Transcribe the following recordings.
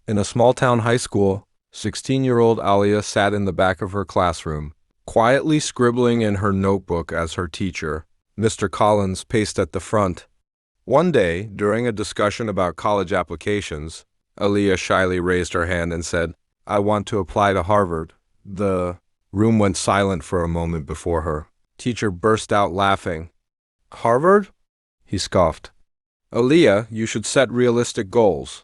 In a small-town high school, 16-year-old Alia sat in the back of her classroom, quietly scribbling in her notebook as her teacher, Mr. Collins, paced at the front. One day, during a discussion about college applications, Alia shyly raised her hand and said, "I want to apply to Harvard." The room went silent for a moment before her teacher burst out laughing. "Harvard?" he scoffed. "Alia, you should set realistic goals.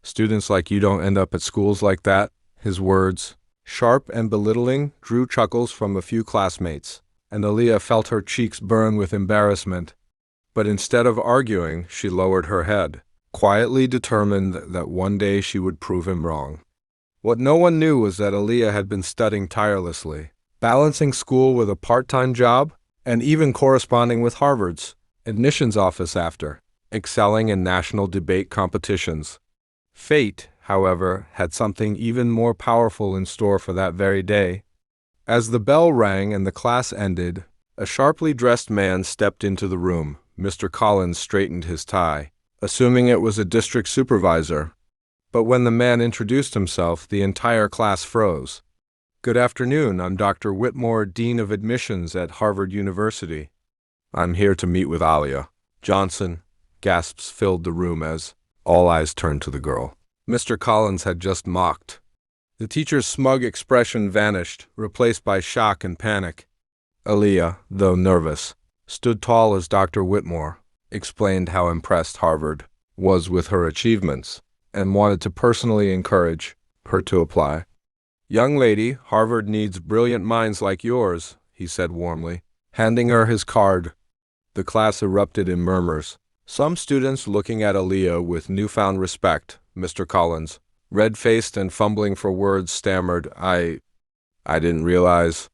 Students like you don't end up at schools like that." His words, sharp and belittling, drew chuckles from a few classmates, and Alia felt her cheeks burn with embarrassment. But instead of arguing, she lowered her head, quietly determined that one day she would prove him wrong. What no one knew was that Alia had been studying tirelessly, balancing school with a part-time job, and even corresponding with Harvard's admissions office after, excelling in national debate competitions. Fate, however, had something even more powerful in store for that very day. As the bell rang and the class ended, a sharply dressed man stepped into the room. Mr. Collins straightened his tie, assuming it was a district supervisor. But when the man introduced himself, the entire class froze. "Good afternoon, I'm Dr. Whitmore, Dean of Admissions at Harvard University. I'm here to meet with Alia Johnson." Gasps filled the room as all eyes turned to the girl Mr. Collins had just mocked. The teacher's smug expression vanished, replaced by shock and panic. Alia, though nervous, stood tall as Dr. Whitmore, explained how impressed Harvard was with her achievements, and wanted to personally encourage her to apply. "Young lady, Harvard needs brilliant minds like yours," he said warmly, handing her his card. The class erupted in murmurs, some students looking at Alia with newfound respect. Mr. Collins, red-faced and fumbling for words, stammered, I didn't realize."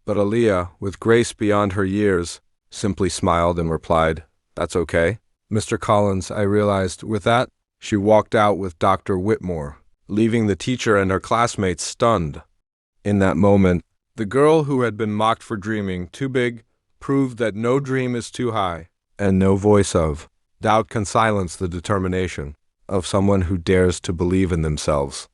But Alia, with grace beyond her years, simply smiled and replied, "That's okay, Mr. Collins, I realized." With that, she walked out with Dr. Whitmore, leaving the teacher and her classmates stunned. In that moment, the girl who had been mocked for dreaming too big proved that no dream is too high, and no voice of doubt can silence the determination of someone who dares to believe in themselves.